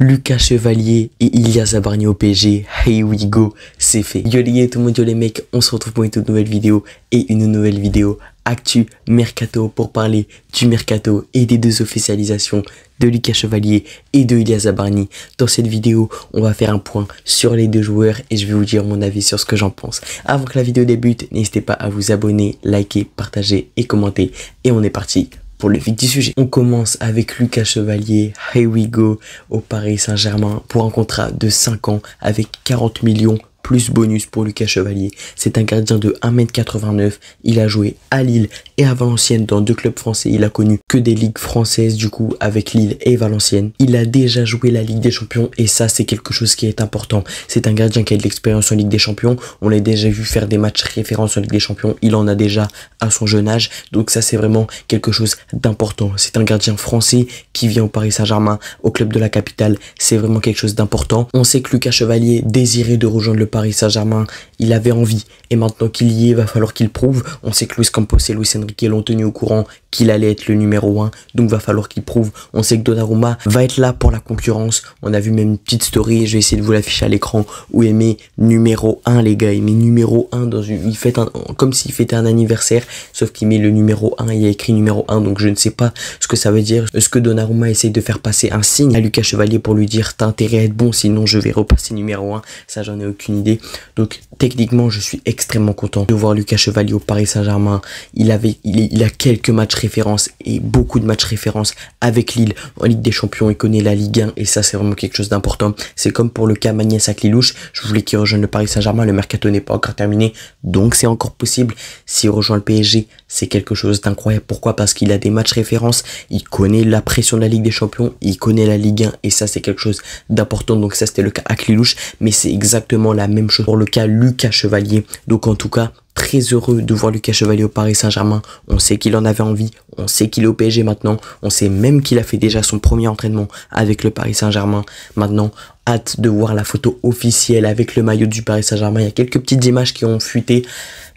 Lucas Chevalier et Ilia Zabarni au PSG, here we go, c'est fait. Yo les gars, tout le monde, yo les mecs, on se retrouve pour une toute nouvelle vidéo et une nouvelle vidéo actu mercato pour parler du mercato et des deux officialisations de Lucas Chevalier et de Ilia Zabarni. Dans cette vidéo, on va faire un point sur les deux joueurs et je vais vous dire mon avis sur ce que j'en pense. Avant que la vidéo débute, n'hésitez pas à vous abonner, liker, partager et commenter et on est parti pour le vif du sujet. On commence avec Lucas Chevalier, here we go, au Paris Saint-Germain pour un contrat de 5 ans avec 40 millions plus bonus pour Lucas Chevalier. C'est un gardien de 1m89, il a joué à Lille et à Valenciennes dans deux clubs français. Il a connu que des ligues françaises du coup avec Lille et Valenciennes. Il a déjà joué la Ligue des Champions et ça c'est quelque chose qui est important. C'est un gardien qui a de l'expérience en Ligue des Champions. On l'a déjà vu faire des matchs références en Ligue des Champions. Il en a déjà à son jeune âge. Donc ça c'est vraiment quelque chose d'important. C'est un gardien français qui vient au Paris Saint-Germain, au club de la capitale. C'est vraiment quelque chose d'important. On sait que Lucas Chevalier désirait de rejoindre le Paris Saint-Germain, il avait envie et maintenant qu'il y est, il va falloir qu'il prouve. On sait que Luis Campos et Luis Enrique l'ont tenu au courant qu'il allait être le numéro 1, donc va falloir qu'il prouve. On sait que Donnarumma va être là pour la concurrence. On a vu même une petite story, je vais essayer de vous l'afficher à l'écran, où il met numéro 1 les gars, il met numéro 1 dans une... il fait comme s'il fêtait un anniversaire, sauf qu'il met le numéro 1, il y a écrit numéro 1, donc je ne sais pas ce que ça veut dire. Est-ce que Donnarumma essaye de faire passer un signe à Lucas Chevalier pour lui dire t'as intérêt à être bon, sinon je vais repasser numéro 1, ça j'en ai aucune idée. Donc techniquement je suis extrêmement content de voir Lucas Chevalier au Paris Saint-Germain. Il a quelques matchs références et beaucoup de matchs références avec Lille en Ligue des Champions. Il connaît la Ligue 1 et ça c'est vraiment quelque chose d'important. C'est comme pour le cas Magnès Aklilouche, je voulais qu'il rejoigne le Paris Saint-Germain, le mercato n'est pas encore terminé, donc c'est encore possible. S'il rejoint le PSG, c'est quelque chose d'incroyable. Pourquoi? Parce qu'il a des matchs références, il connaît la pression de la Ligue des Champions, il connaît la Ligue 1 et ça c'est quelque chose d'important. Donc ça c'était le cas Aklilouche, mais c'est exactement la même chose pour le cas Lucas Chevalier. Donc en tout cas, très heureux de voir Lucas Chevalier au Paris Saint-Germain. On sait qu'il en avait envie, on sait qu'il est au PSG maintenant, on sait même qu'il a fait déjà son premier entraînement avec le Paris Saint-Germain. Maintenant, hâte de voir la photo officielle avec le maillot du Paris Saint-Germain. Il y a quelques petites images qui ont fuité,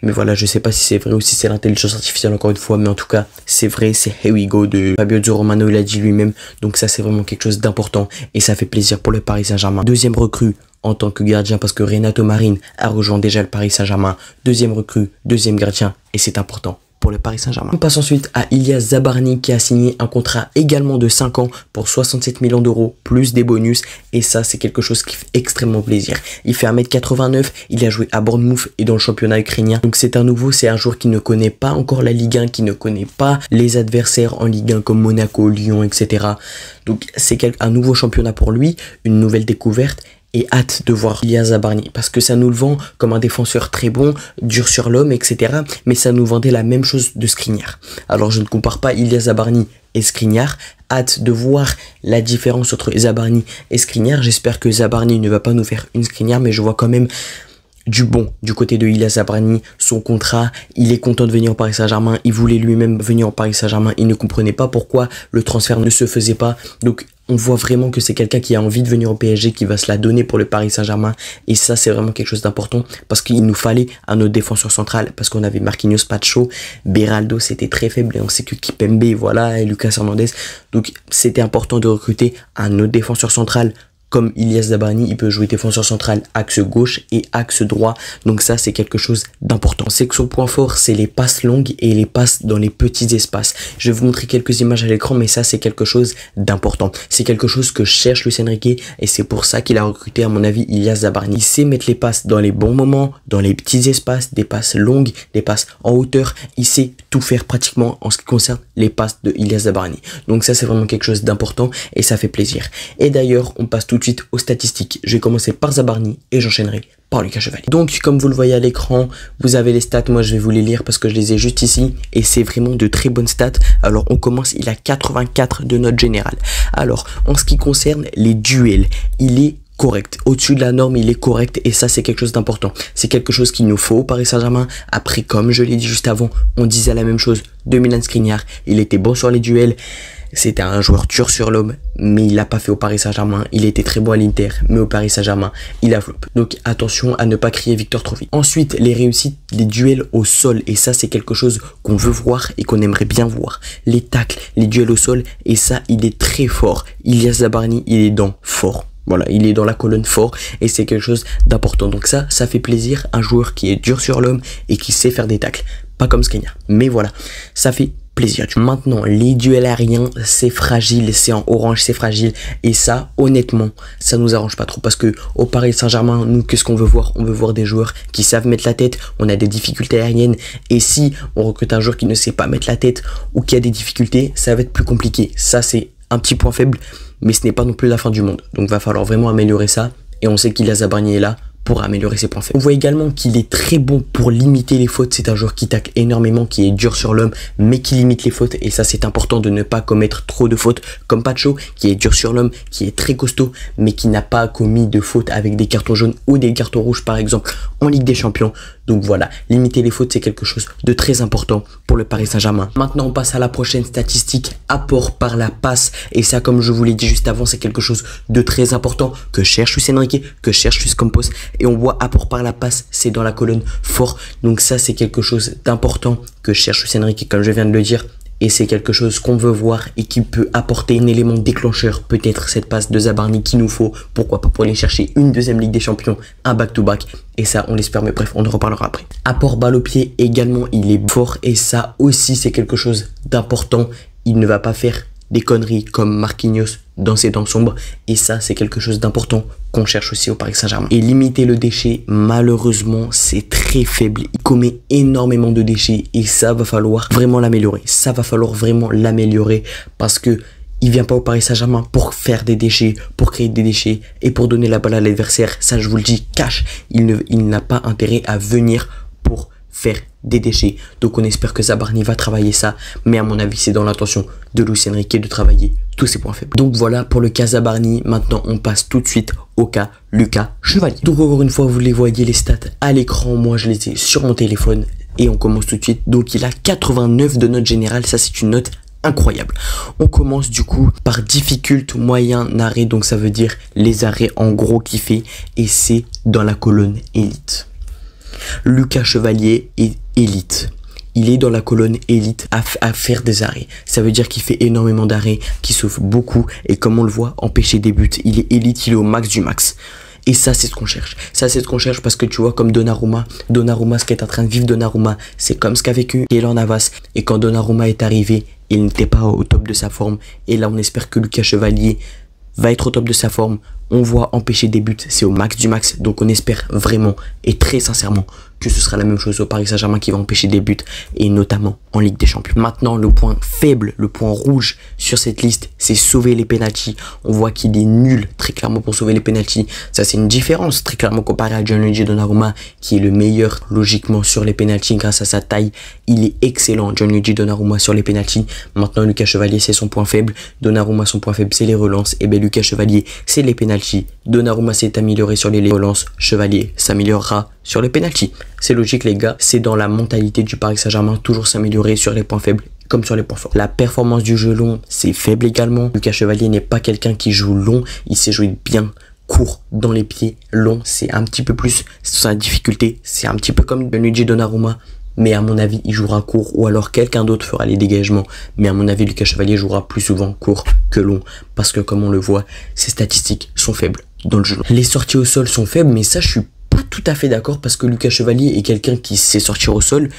mais voilà, je sais pas si c'est vrai ou si c'est l'intelligence artificielle encore une fois, mais en tout cas, c'est vrai, c'est here we go de Fabio Romano, il a dit lui-même. Donc ça, c'est vraiment quelque chose d'important et ça fait plaisir pour le Paris Saint-Germain. Deuxième recrue en tant que gardien parce que Renato Marin a rejoint déjà le Paris Saint-Germain. Deuxième recrue, deuxième gardien et c'est important pour le Paris Saint-Germain. On passe ensuite à Ilia Zabarni qui a signé un contrat également de 5 ans pour 67 millions d'euros plus des bonus et ça c'est quelque chose qui fait extrêmement plaisir. Il fait 1m89, il a joué à Bournemouth et dans le championnat ukrainien. Donc c'est un joueur qui ne connaît pas encore la Ligue 1, qui ne connaît pas les adversaires en Ligue 1 comme Monaco, Lyon, etc. Donc c'est un nouveau championnat pour lui, une nouvelle découverte. Et hâte de voir Ilia Zabarni parce que ça nous le vend comme un défenseur très bon, dur sur l'homme, etc. Mais ça nous vendait la même chose de Skriniar. Alors je ne compare pas Ilia Zabarni et Skriniar. Hâte de voir la différence entre Zabarni et Skriniar. J'espère que Zabarni ne va pas nous faire une Skriniar, mais je vois quand même du bon du côté de Ilia Zabarni. Son contrat, il est content de venir au Paris Saint-Germain, il voulait lui-même venir au Paris Saint-Germain, il ne comprenait pas pourquoi le transfert ne se faisait pas. Donc on voit vraiment que c'est quelqu'un qui a envie de venir au PSG, qui va se la donner pour le Paris Saint-Germain. Et ça, c'est vraiment quelque chose d'important parce qu'il nous fallait un autre défenseur central parce qu'on avait Marquinhos, Pacho, Beraldo, c'était très faible et on sait que Kipembe, voilà, et Lucas Hernandez. Donc, c'était important de recruter un autre défenseur central. Comme Ilia Zabarni, il peut jouer défenseur central axe gauche et axe droit. Donc ça, c'est quelque chose d'important. On sait que son point fort, c'est les passes longues et les passes dans les petits espaces. Je vais vous montrer quelques images à l'écran, mais ça, c'est quelque chose d'important. C'est quelque chose que cherche Luis Enrique et c'est pour ça qu'il a recruté, à mon avis, Ilia Zabarni. Il sait mettre les passes dans les bons moments, dans les petits espaces, des passes longues, des passes en hauteur. Il sait tout faire pratiquement en ce qui concerne les passes de Ilia Zabarni. Donc ça, c'est vraiment quelque chose d'important et ça fait plaisir. Et d'ailleurs, on passe tout de suite aux statistiques. Je vais commencer par Zabarni et j'enchaînerai par Lucas Chevalier. Donc comme vous le voyez à l'écran, vous avez les stats, moi je vais vous les lire parce que je les ai juste ici et c'est vraiment de très bonnes stats. Alors on commence, il a 84 de note générale. Alors en ce qui concerne les duels, il est correct, au-dessus de la norme, il est correct et ça c'est quelque chose d'important. C'est quelque chose qu'il nous faut au Paris Saint-Germain. Après, comme je l'ai dit juste avant, on disait la même chose de Milan Skriniar, il était bon sur les duels. C'était un joueur dur sur l'homme, mais il l'a pas fait au Paris Saint-Germain. Il était très bon à l'Inter, mais au Paris Saint-Germain, il a flop. Donc attention à ne pas crier victoire trop vite. Ensuite, les réussites, les duels au sol. Et ça, c'est quelque chose qu'on veut voir et qu'on aimerait bien voir. Les tacles, les duels au sol. Et ça, il est très fort. Ilyes Zabarnyi, il est dans fort. Voilà, il est dans la colonne fort et c'est quelque chose d'important. Donc ça fait plaisir. Un joueur qui est dur sur l'homme et qui sait faire des tacles. Pas comme Skriniar. Mais voilà, ça fait plaisir. Maintenant, les duels aériens, c'est fragile, c'est en orange, c'est fragile. Et ça, honnêtement, ça nous arrange pas trop. Parce que au Paris Saint-Germain, nous, qu'est-ce qu'on veut voir? On veut voir des joueurs qui savent mettre la tête. On a des difficultés aériennes. Et si on recrute un joueur qui ne sait pas mettre la tête ou qui a des difficultés, ça va être plus compliqué. Ça, c'est un petit point faible, mais ce n'est pas non plus la fin du monde. Donc, va falloir vraiment améliorer ça. Et on sait qu'Ilyes Zabarnyi est là pour améliorer ses points faibles. On voit également qu'il est très bon pour limiter les fautes. C'est un joueur qui tacle énormément, qui est dur sur l'homme, mais qui limite les fautes. Et ça, c'est important de ne pas commettre trop de fautes, comme Pacho, qui est dur sur l'homme, qui est très costaud, mais qui n'a pas commis de fautes avec des cartons jaunes ou des cartons rouges, par exemple, en Ligue des Champions. Donc voilà, limiter les fautes, c'est quelque chose de très important pour le Paris Saint-Germain. Maintenant, on passe à la prochaine statistique, apport par la passe. Et ça, comme je vous l'ai dit juste avant, c'est quelque chose de très important que cherche Luis Enrique, que cherche Luis Campos. Et on voit apport par la passe, c'est dans la colonne fort. Donc ça, c'est quelque chose d'important que cherche Luis Enrique, comme je viens de le dire. Et c'est quelque chose qu'on veut voir et qui peut apporter un élément déclencheur. Peut-être cette passe de Zabarnyi qu'il nous faut. Pourquoi pas pour aller chercher une deuxième Ligue des Champions, un back-to-back. Et ça, on l'espère, mais bref, on en reparlera après. Apport balle au pied également, il est fort. Et ça aussi, c'est quelque chose d'important. Il ne va pas faire des conneries comme Marquinhos dans ses dents sombres. Et ça, c'est quelque chose d'important qu'on cherche aussi au Paris Saint-Germain. Et limiter le déchet, malheureusement, c'est très faible. Il commet énormément de déchets et ça va falloir vraiment l'améliorer. Ça va falloir vraiment l'améliorer parce que il vient pas au Paris Saint-Germain pour faire des déchets, pour créer des déchets et pour donner la balle à l'adversaire. Ça, je vous le dis, cash. Il n'a pas intérêt à venir pour faire des déchets. Donc on espère que Zabarnyi va travailler ça, mais à mon avis c'est dans l'intention de Luis Enrique de travailler tous ses points faibles. Donc voilà pour le cas Zabarnyi. Maintenant on passe tout de suite au cas Lucas Chevalier. Donc encore une fois vous les voyez les stats à l'écran, moi je les ai sur mon téléphone et on commence tout de suite. Donc il a 89 de note générale, ça c'est une note incroyable. On commence du coup par difficulté moyen arrêt, donc ça veut dire les arrêts en gros qu'il fait et c'est dans la colonne élite. Lucas Chevalier est élite. Il est dans la colonne élite à faire des arrêts. Ça veut dire qu'il fait énormément d'arrêts, qu'il sauve beaucoup. Et comme on le voit, empêcher des buts, il est élite, il est au max du max. Et ça, c'est ce qu'on cherche. Ça, c'est ce qu'on cherche parce que tu vois, comme Donnarumma, ce qu'est en train de vivre Donnarumma, c'est comme ce qu'a vécu Keylor Navas. Et quand Donnarumma est arrivé, il n'était pas au top de sa forme. Et là, on espère que Lucas Chevalier va être au top de sa forme. On voit empêcher des buts, c'est au max du max. Donc on espère vraiment et très sincèrement que ce sera la même chose au Paris Saint-Germain qui va empêcher des buts et notamment en Ligue des Champions. Maintenant, le point faible, le point rouge sur cette liste, c'est sauver les pénaltys. On voit qu'il est nul très clairement pour sauver les pénaltys. Ça, c'est une différence très clairement comparé à Gianluigi Donnarumma qui est le meilleur logiquement sur les pénaltys grâce à sa taille. Il est excellent, Gianluigi Donnarumma sur les pénaltys. Maintenant, Lucas Chevalier, c'est son point faible. Donnarumma, son point faible, c'est les relances. Et bien, Lucas Chevalier, c'est les pénaltys. Donnarumma s'est amélioré sur les relances. Chevalier s'améliorera sur les pénaltys. C'est logique les gars, c'est dans la mentalité du Paris Saint-Germain, toujours s'améliorer sur les points faibles comme sur les points forts. La performance du jeu long, c'est faible également. Lucas Chevalier n'est pas quelqu'un qui joue long, il sait jouer bien court dans les pieds. Long, c'est un petit peu plus sa difficulté, c'est un petit peu comme Gianluigi Donnarumma. Mais à mon avis, il jouera court ou alors quelqu'un d'autre fera les dégagements. Mais à mon avis, Lucas Chevalier jouera plus souvent court que long. Parce que comme on le voit, ses statistiques sont faibles dans le jeu. Les sorties au sol sont faibles, mais ça, je suis pas tout à fait d'accord parce que Lucas Chevalier est quelqu'un qui sait sortir au sol.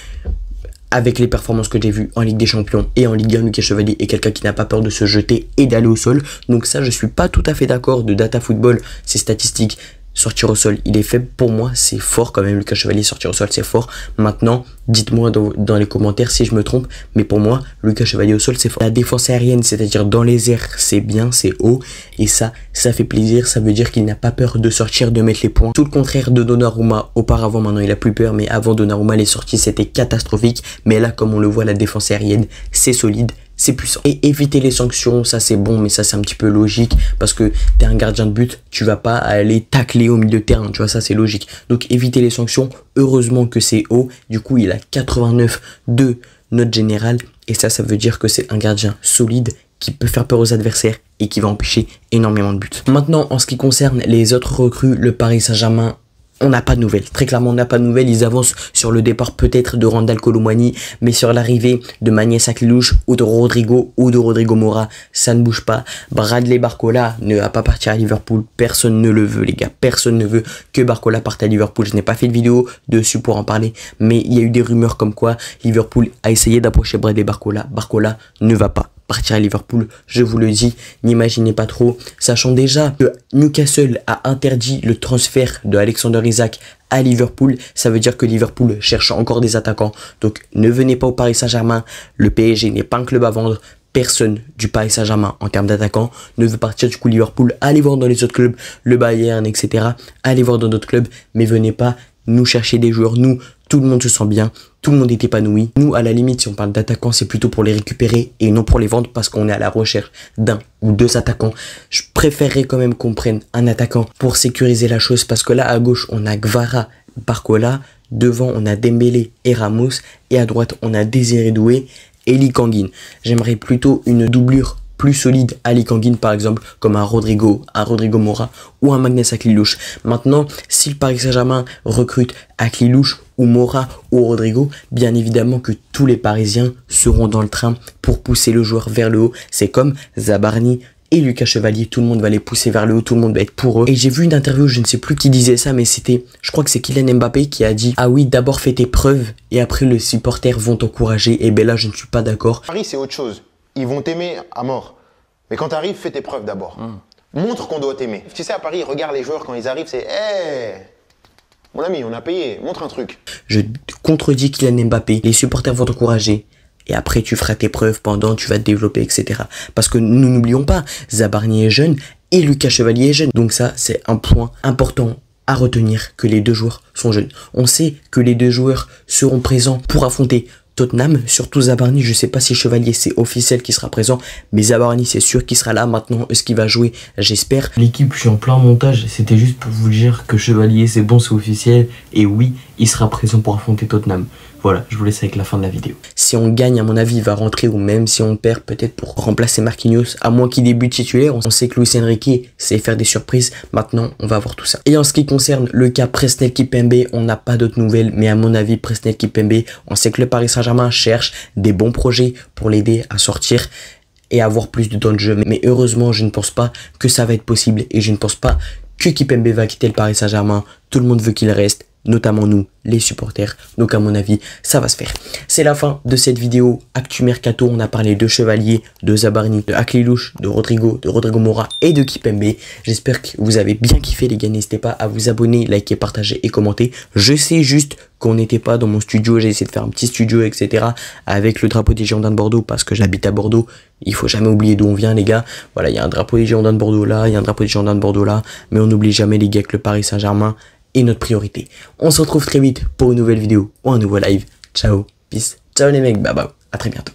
Avec les performances que j'ai vues en Ligue des Champions et en Ligue 1, Lucas Chevalier est quelqu'un qui n'a pas peur de se jeter et d'aller au sol. Donc ça, je suis pas tout à fait d'accord de Data Football, ses statistiques. Sortir au sol, il est faible. Pour moi, c'est fort quand même. Lucas Chevalier, sortir au sol, c'est fort. Maintenant, dites-moi dans les commentaires si je me trompe. Mais pour moi, Lucas Chevalier au sol, c'est fort. La défense aérienne, c'est-à-dire dans les airs, c'est bien, c'est haut. Et ça fait plaisir. Ça veut dire qu'il n'a pas peur de sortir, de mettre les points. Tout le contraire de Donnarumma. Auparavant, maintenant, il a plus peur. Mais avant Donnarumma, les sorties, c'était catastrophique. Mais là, comme on le voit, la défense aérienne, c'est solide. C'est puissant. Et éviter les sanctions, ça c'est bon, mais ça c'est un petit peu logique parce que t'es un gardien de but, tu vas pas aller tacler au milieu de terrain, tu vois, ça c'est logique. Donc éviter les sanctions, heureusement que c'est haut, du coup il a 89 de note générale et ça veut dire que c'est un gardien solide qui peut faire peur aux adversaires et qui va empêcher énormément de buts. Maintenant, en ce qui concerne les autres recrues, le Paris Saint-Germain, on n'a pas de nouvelles. Très clairement, on n'a pas de nouvelles. Ils avancent sur le départ peut-être de Randal Kolo Muani, mais sur l'arrivée de Magnès Aquilouche ou de Rodrigo Mora, ça ne bouge pas. Bradley Barcola ne va pas partir à Liverpool. Personne ne le veut, les gars. Personne ne veut que Barcola parte à Liverpool. Je n'ai pas fait de vidéo dessus pour en parler, mais il y a eu des rumeurs comme quoi Liverpool a essayé d'approcher Bradley Barcola. Barcola ne va pas partir à Liverpool, je vous le dis, n'imaginez pas trop, sachant déjà que Newcastle a interdit le transfert de Alexander Isak à Liverpool, ça veut dire que Liverpool cherche encore des attaquants, donc ne venez pas au Paris Saint-Germain, le PSG n'est pas un club à vendre, personne du Paris Saint-Germain en termes d'attaquants ne veut partir, du coup Liverpool, allez voir dans les autres clubs, le Bayern, etc., allez voir dans d'autres clubs, mais venez pas nous chercher des joueurs, nous, tout le monde se sent bien, tout le monde est épanoui. Nous, à la limite, si on parle d'attaquants, c'est plutôt pour les récupérer et non pour les vendre parce qu'on est à la recherche d'un ou deux attaquants. Je préférerais quand même qu'on prenne un attaquant pour sécuriser la chose parce que là, à gauche, on a Gvara, Barcola, devant, on a Dembélé et Ramos et à droite, on a Désiré Doué et Lee Kang-in. J'aimerais plutôt une doublure plus solide à Lee Kang-in par exemple, comme un Rodrigo Mora ou un Magnès Aquilouche. Maintenant, si le Paris Saint-Germain recrute Aquilouche ou Mora ou Rodrigo, bien évidemment que tous les Parisiens seront dans le train pour pousser le joueur vers le haut. C'est comme Zabarni et Lucas Chevalier, tout le monde va les pousser vers le haut, tout le monde va être pour eux. Et j'ai vu une interview, je ne sais plus qui disait ça, mais c'était, je crois que c'est Kylian Mbappé qui a dit « Ah oui, d'abord fais tes preuves et après les supporters vont t'encourager. » Et ben là, je ne suis pas d'accord. Paris, c'est autre chose. Ils vont t'aimer à mort. Mais quand tu arrives, fais tes preuves d'abord. Montre qu'on doit t'aimer. Tu sais, à Paris, regarde les joueurs quand ils arrivent, c'est hey, mon ami, on a payé, montre un truc. Je contredis Kylian Mbappé. Les supporters vont t'encourager. Et après, tu feras tes preuves pendant, tu vas te développer, etc. Parce que nous n'oublions pas, Zabarni est jeune et Lucas Chevalier est jeune. Donc ça, c'est un point important à retenir, que les deux joueurs sont jeunes. On sait que les deux joueurs seront présents pour affronter Tottenham, surtout Zabarni, je sais pas si Chevalier c'est officiel qui sera présent, mais Zabarni c'est sûr qu'il sera là. Maintenant, est-ce qu'il va jouer? J'espère. L'équipe, je suis en plein montage, c'était juste pour vous dire que Chevalier c'est bon, c'est officiel, et oui, il sera présent pour affronter Tottenham. Voilà, je vous laisse avec la fin de la vidéo. Si on gagne, à mon avis, il va rentrer, ou même si on perd, peut-être pour remplacer Marquinhos, à moins qu'il débute titulaire. On sait que Luis Enrique sait faire des surprises. Maintenant, on va voir tout ça. Et en ce qui concerne le cas Presnel Kimpembe, on n'a pas d'autres nouvelles, mais à mon avis, Presnel Kimpembe, on sait que le Paris Saint-Germain cherche des bons projets pour l'aider à sortir et avoir plus de temps de jeu. Mais heureusement, je ne pense pas que ça va être possible et je ne pense pas que Kimpembe va quitter le Paris Saint-Germain. Tout le monde veut qu'il reste, notamment nous, les supporters. Donc à mon avis, ça va se faire. C'est la fin de cette vidéo Actu Mercato. On a parlé de Chevalier, de Zabarni, de Aquilouche, de Rodrigo Mora et de Kimpembe. J'espère que vous avez bien kiffé les gars. N'hésitez pas à vous abonner, liker, partager et commenter. Je sais juste qu'on n'était pas dans mon studio. J'ai essayé de faire un petit studio, etc. avec le drapeau des Girondins de Bordeaux parce que j'habite à Bordeaux. Il faut jamais oublier d'où on vient les gars. Voilà, il y a un drapeau des Girondins de Bordeaux là, il y a un drapeau des Girondins de Bordeaux là. Mais on n'oublie jamais les gars que le Paris Saint-Germain est notre priorité. On se retrouve très vite pour une nouvelle vidéo ou un nouveau live. Ciao, peace, ciao les mecs, bye bye, à très bientôt.